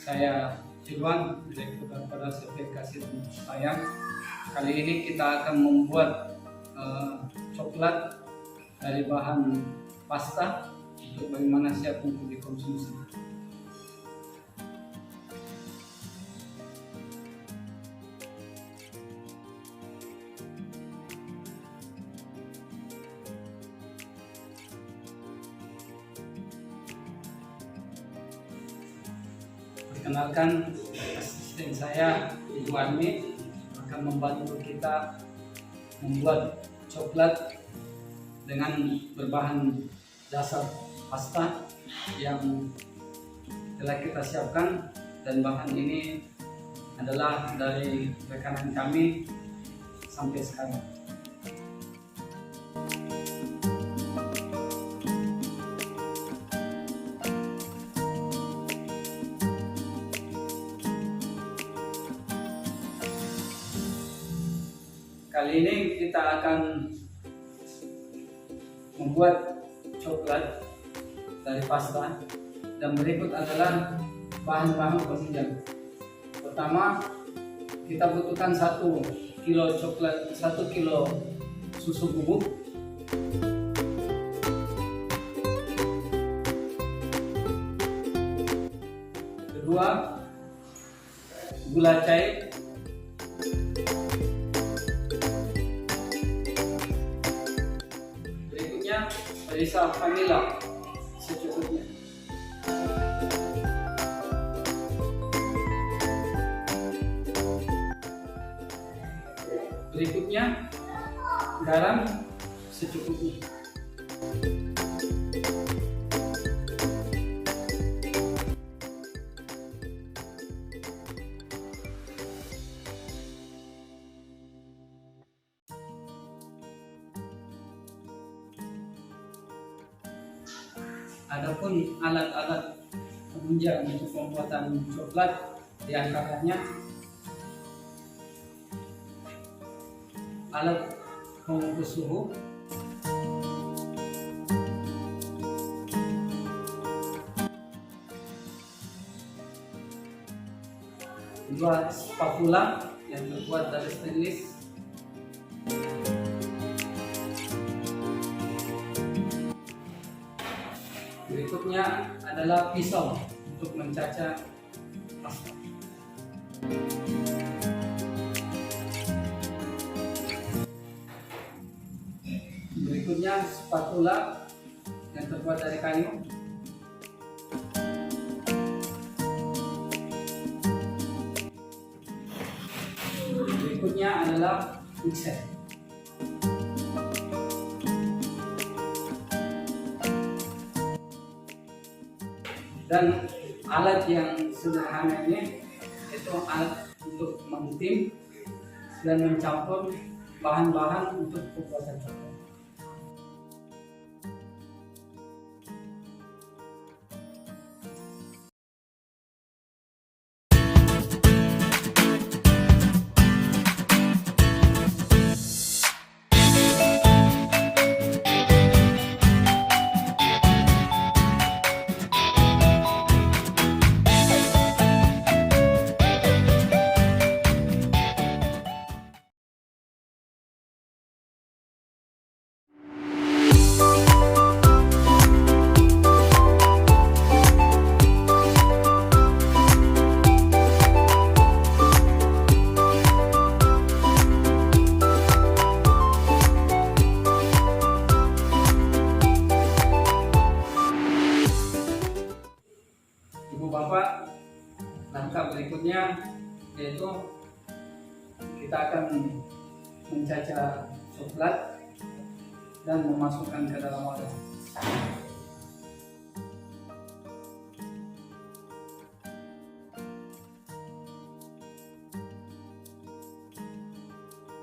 Saya Silwan, Direktur daripada CV Kasih Sayang. Kali ini kita akan membuat coklat dari bahan pasta untuk bagaimana siap untuk dikonsumsi. Perkenalkan, asisten saya Ibu Armi akan membantu kita membuat coklat dengan berbahan dasar pasta yang telah kita siapkan, dan bahan ini adalah dari rekanan kami sampai sekarang. Kali ini kita akan membuat coklat dari pasta, dan berikut adalah bahan-bahan penunjang. Pertama, kita butuhkan 1 kilo coklat, 1 kilo susu bubuk, kedua gula cair, perisa vanila secukupnya, berikutnya garam secukupnya. Adapun alat-alat penunjang untuk pembuatan coklat diantaranya alat pengukur suhu, dua spatula yang terbuat dari stainless, berikutnya adalah pisau untuk mencacah pasta. Berikutnya spatula yang terbuat dari kayu. Berikutnya adalah mixer. Dan alat yang sederhana ini itu alat untuk mentim dan mencampur bahan-bahan untuk pembuatan coklat. Bapak, langkah berikutnya yaitu kita akan mencacah coklat dan memasukkan ke dalam wadah.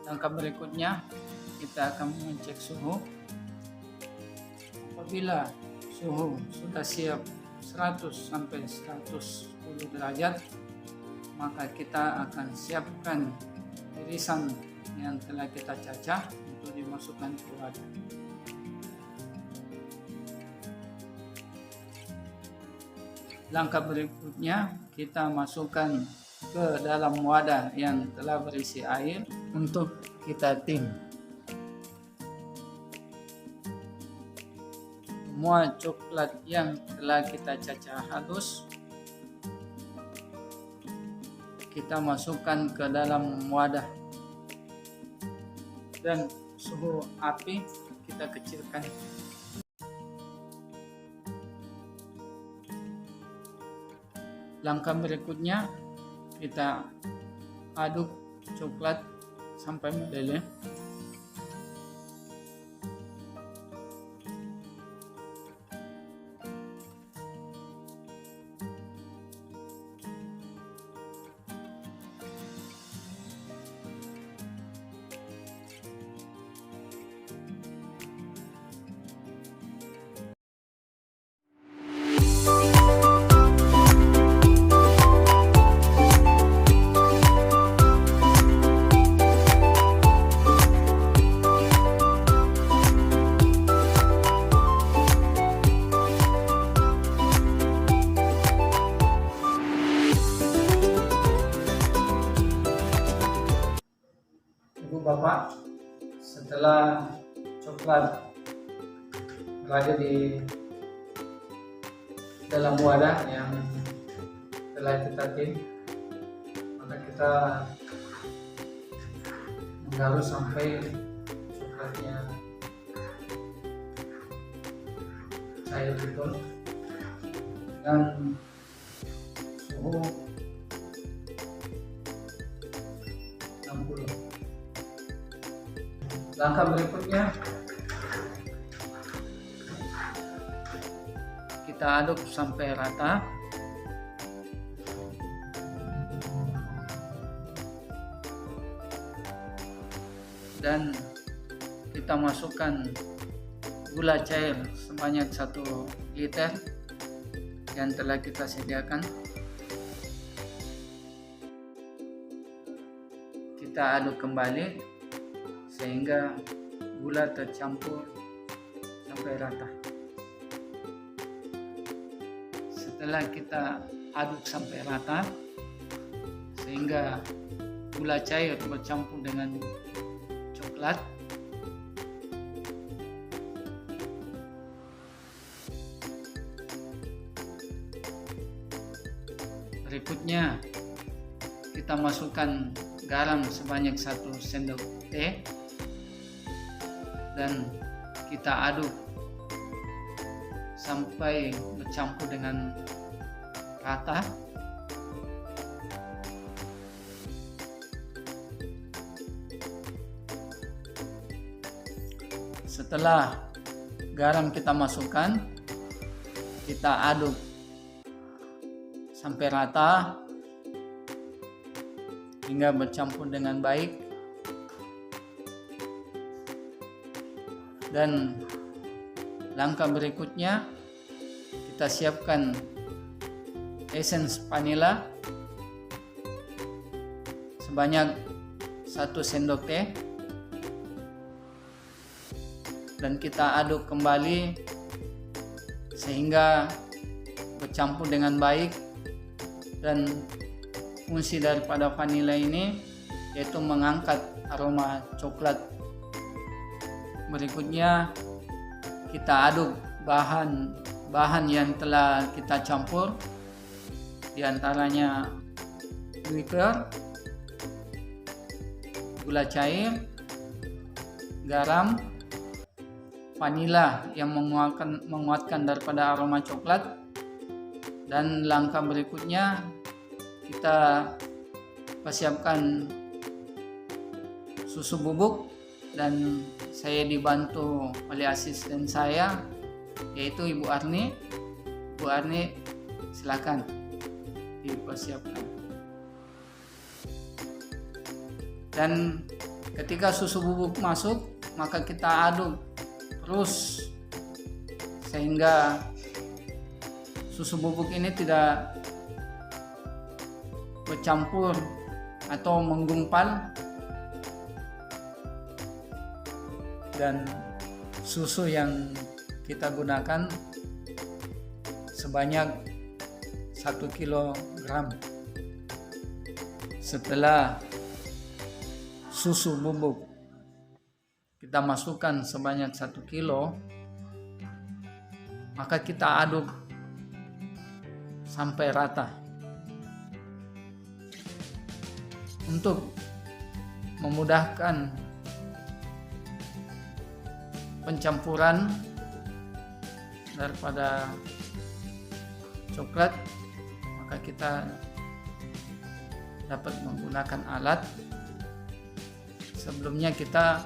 Langkah berikutnya kita akan mengecek suhu. Apabila suhu sudah siap 100 sampai 110 derajat, maka kita akan siapkan irisan yang telah kita cacah untuk dimasukkan ke wadah. Langkah berikutnya kita masukkan ke dalam wadah yang telah berisi air untuk kita tim. Semua coklat yang telah kita cacah halus kita masukkan ke dalam wadah dan suhu api kita kecilkan. Langkah berikutnya kita aduk coklat sampai meleleh. Bapak, setelah coklat berada di dalam wadah yang telah kita tim, maka kita menggarus sampai coklatnya cair betul dan suhu 60. Langkah berikutnya kita aduk sampai rata dan kita masukkan gula cair sebanyak 1 liter yang telah kita sediakan. Kita aduk kembali sehingga gula tercampur sampai rata. Setelah kita aduk sampai rata sehingga gula cair bercampur dengan coklat, berikutnya kita masukkan garam sebanyak 1 sendok teh dan kita aduk sampai bercampur dengan rata. Setelah garam kita masukkan, kita aduk sampai rata hingga bercampur dengan baik. Dan langkah berikutnya kita siapkan essence vanila sebanyak 1 sendok teh dan kita aduk kembali sehingga bercampur dengan baik. Dan fungsi daripada vanila ini yaitu mengangkat aroma coklat. Berikutnya kita aduk bahan yang telah kita campur, diantaranya liquor, gula cair, garam, vanila yang menguatkan daripada aroma coklat. Dan langkah berikutnya kita persiapkan susu bubuk dan saya dibantu oleh asisten saya yaitu Ibu Arni. Bu Arni, silakan dipersiapkan. Dan ketika susu bubuk masuk, maka kita aduk terus sehingga susu bubuk ini tidak bercampur atau menggumpal, dan susu yang kita gunakan sebanyak 1 kilogram. Setelah susu bubuk kita masukkan sebanyak 1 kilo, maka kita aduk sampai rata. Untuk memudahkan pencampuran daripada coklat, maka kita dapat menggunakan alat. Sebelumnya kita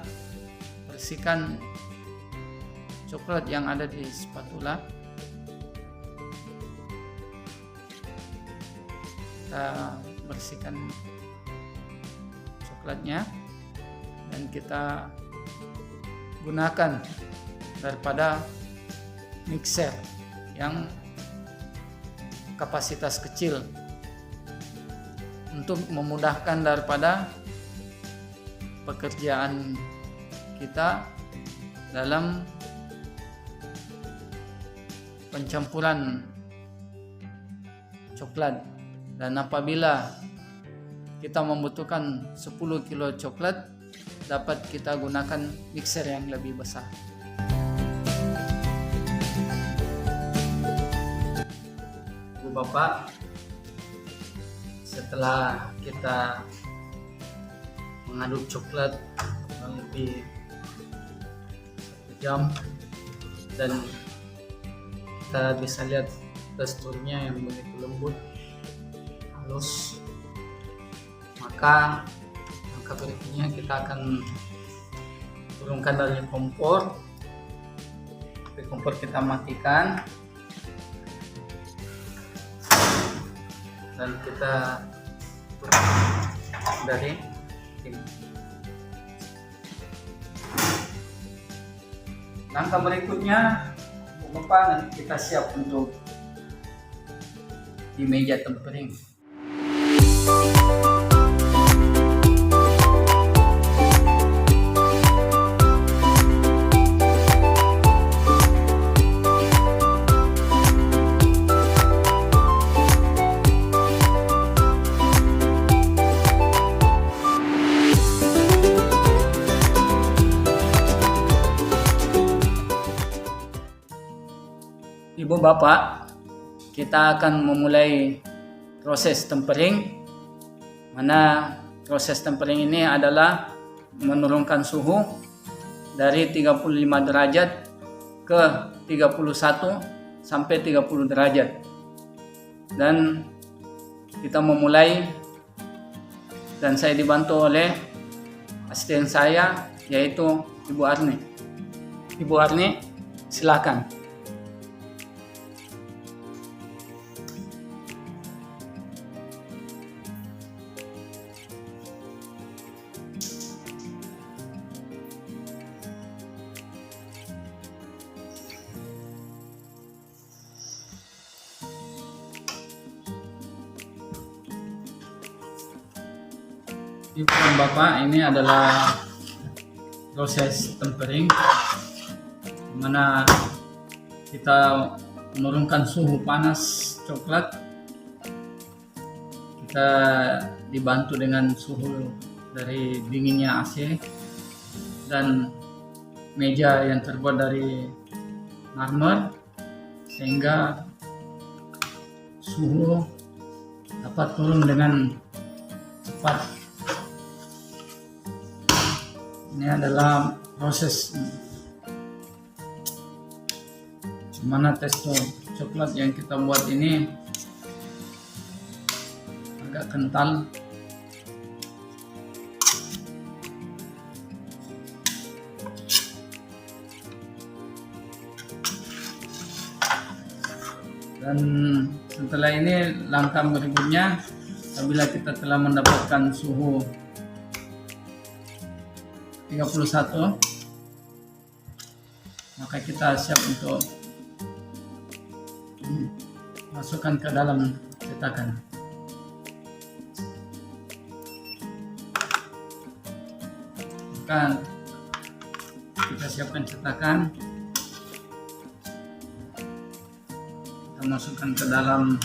bersihkan coklat yang ada di spatula. Kita bersihkan coklatnya dan kita gunakan daripada mixer yang kapasitas kecil untuk memudahkan daripada pekerjaan kita dalam pencampuran coklat. Dan apabila kita membutuhkan 10 kilo coklat, dapat kita gunakan mixer yang lebih besar. Bu Bapak, setelah kita mengaduk coklat kurang lebih 1 jam dan kita bisa lihat teksturnya yang begitu lembut, halus, maka langkah berikutnya kita akan turunkan dari kompor. Kompor kita matikan dan kita turun dari tim. Langkah berikutnya, Bapak, nanti kita siap untuk di meja tempering. Ibu Bapak, kita akan memulai proses tempering, mana proses tempering ini adalah menurunkan suhu dari 35 derajat ke 31 sampai 30 derajat. Dan kita memulai, dan saya dibantu oleh asisten saya, yaitu Ibu Arni. Ibu Arni, silakan. Ibu dan Bapak, ini adalah proses tempering, di mana kita menurunkan suhu panas coklat. Kita dibantu dengan suhu dari dinginnya AC dan meja yang terbuat dari marmer, sehingga suhu dapat turun dengan cepat. Ini adalah proses mana tekstur coklat yang kita buat ini agak kental. Dan setelah ini langkah berikutnya, apabila kita telah mendapatkan suhu 31, maka kita siap untuk masukkan ke dalam cetakan. Maka kita siapkan cetakan, kita masukkan ke dalam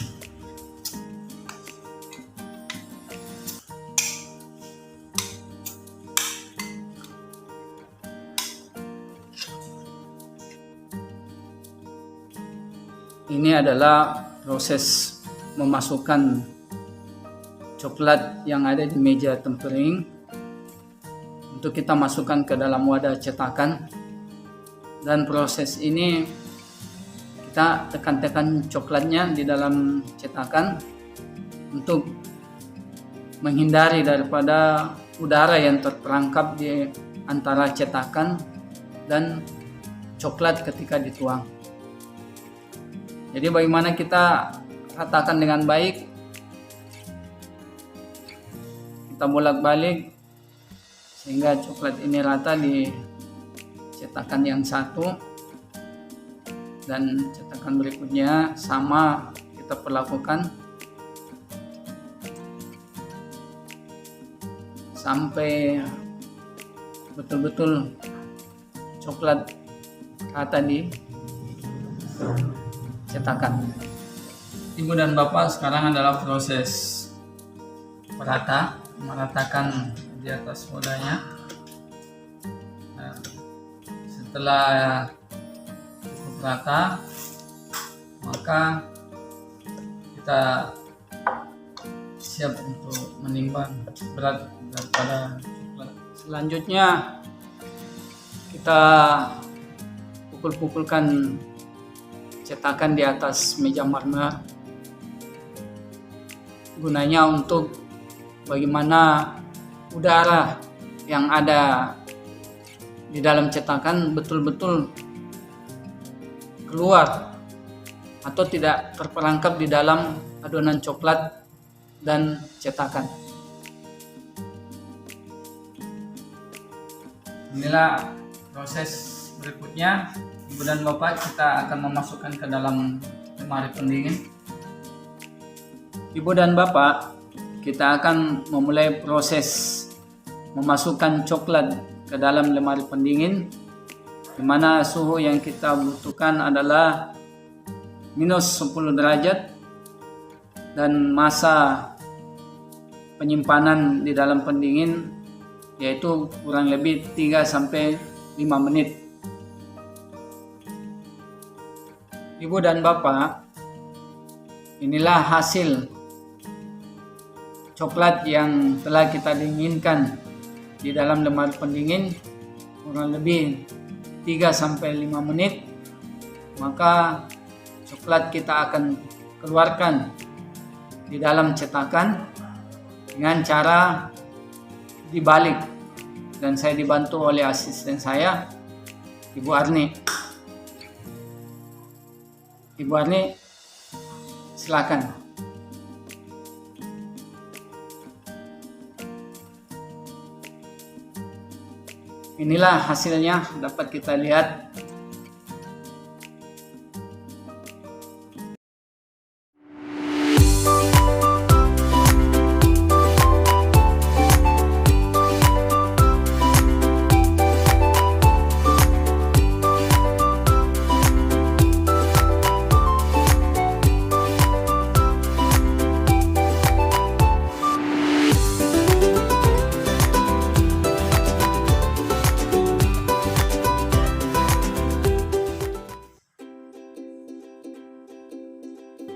ini adalah proses memasukkan coklat yang ada di meja tempering untuk kita masukkan ke dalam wadah cetakan. Dan proses ini kita tekan-tekan coklatnya di dalam cetakan untuk menghindari daripada udara yang terperangkap di antara cetakan dan coklat ketika dituang. Jadi bagaimana kita ratakan dengan baik, kita bolak-balik sehingga coklat ini rata di cetakan yang satu, dan cetakan berikutnya sama kita perlakukan sampai betul-betul coklat rata di cetakan. Ibu dan Bapak, sekarang adalah proses meratakan di atas wadahnya. Nah, setelah cukup rata, maka kita siap untuk menimbang berat daripada coklat. Selanjutnya kita pukul-pukulkan cetakan di atas meja marmer, gunanya untuk bagaimana udara yang ada di dalam cetakan betul-betul keluar atau tidak terperangkap di dalam adonan coklat dan cetakan. Inilah proses berikutnya. Ibu dan Bapak, kita akan memasukkan ke dalam lemari pendingin. Ibu dan Bapak, kita akan memulai proses memasukkan coklat ke dalam lemari pendingin, di mana suhu yang kita butuhkan adalah minus 10 derajat dan masa penyimpanan di dalam pendingin yaitu kurang lebih 3-5 menit. Ibu dan Bapak, inilah hasil coklat yang telah kita dinginkan di dalam lemari pendingin kurang lebih 3-5 menit. Maka coklat kita akan keluarkan di dalam cetakan dengan cara dibalik, dan saya dibantu oleh asisten saya, Ibu Arni. Ibu Arni, silakan. Inilah hasilnya, dapat kita lihat.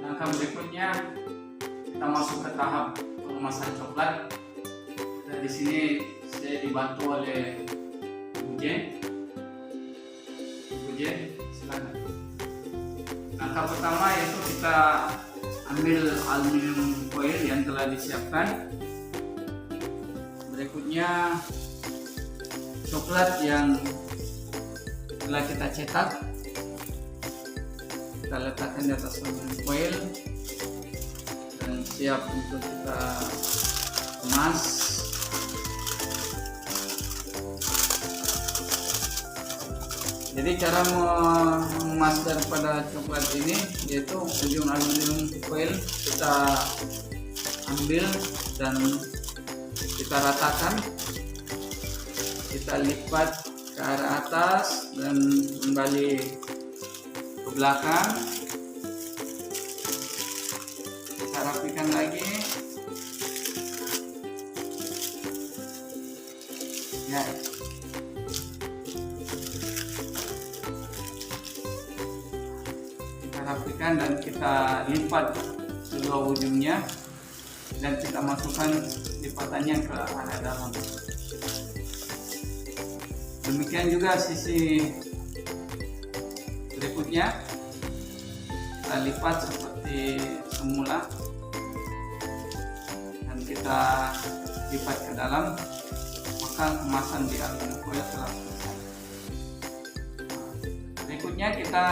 Langkah berikutnya kita masuk ke tahap pengemasan coklat. Dan di sini saya dibantu oleh Ibu Jen. Ibu Jen, silakan. Langkah pertama yaitu kita ambil aluminium foil yang telah disiapkan. Berikutnya coklat yang telah kita cetak, kita letakkan di atas aluminium foil dan siap untuk kita kemas. Jadi cara mengemas daripada coklat ini yaitu ujung aluminium foil kita ambil dan kita ratakan, kita lipat ke arah atas dan kembali ke belakang, kita rapikan lagi ya. Kita rapikan rapikan dan kita lipat kedua ujungnya dan kita masukkan lipatannya ke arah dalam. Demikian juga sisi berikutnya, kita lipat seperti semula dan kita lipat ke dalam, maka kemasan di aluminium foil telah selesai. Berikutnya kita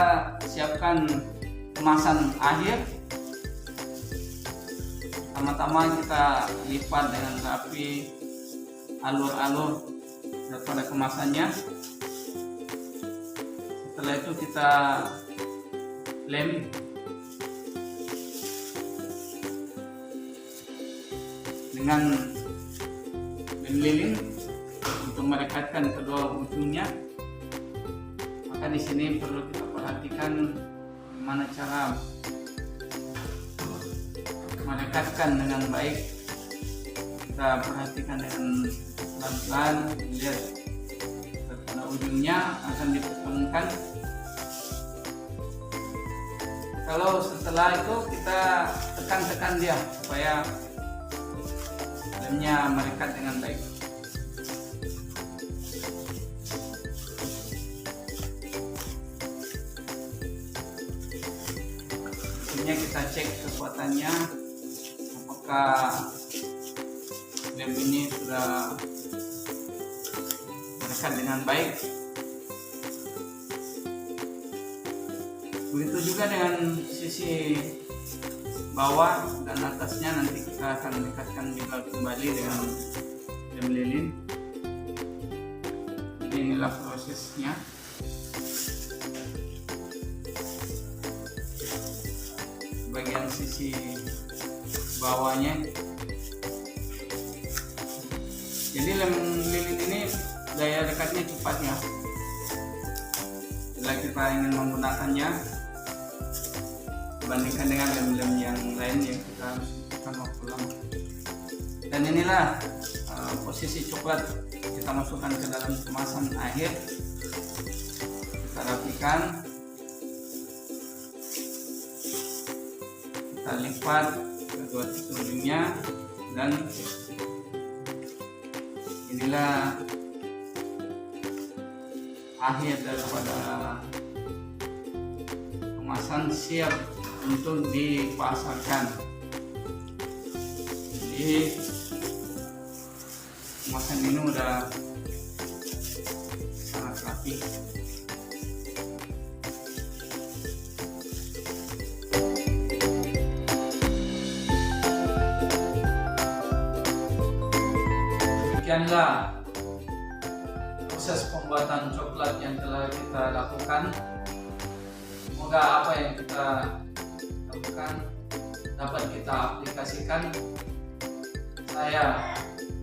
siapkan kemasan akhir. Pertama-tama kita lipat dengan rapi alur-alur daripada kemasannya. Setelah itu kita lem dengan lem lilin untuk merekatkan kedua ujungnya. Maka di sini perlu kita perhatikan bagaimana cara merekatkan dengan baik. Kita perhatikan dengan pelan-pelan, lihat pada ujungnya akan dipertemukan. Kalau setelah itu kita tekan-tekan dia supaya lemnya merekat dengan baik. Berikutnya kita cek kekuatannya, apakah lem ini sudah merekat dengan baik. Begitu juga dengan sisi bawah dan atasnya, nanti kita akan dekatkan juga kembali dengan lem lilin. Jadi inilah prosesnya. Bagian sisi bawahnya, jadi lem lilin ini daya dekatnya cepat ya. Bila kita ingin menggunakannya dibandingkan dengan lem-lem yang lain yang kita harus butuhkan waktu lama. Dan inilah posisi coklat kita masukkan ke dalam kemasan akhir. Kita rapikan, kita lipat kedua ujungnya, dan inilah akhir daripada kemasan siap untuk dipasarkan. Jadi kemasan ini udah sangat rapi. Demikianlah proses pembuatan coklat yang telah kita lakukan. Semoga apa yang kita lakukan dapat kita aplikasikan. Saya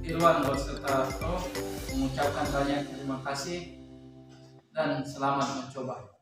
Irwan Berserta Pro mengucapkan banyak terima kasih dan selamat mencoba.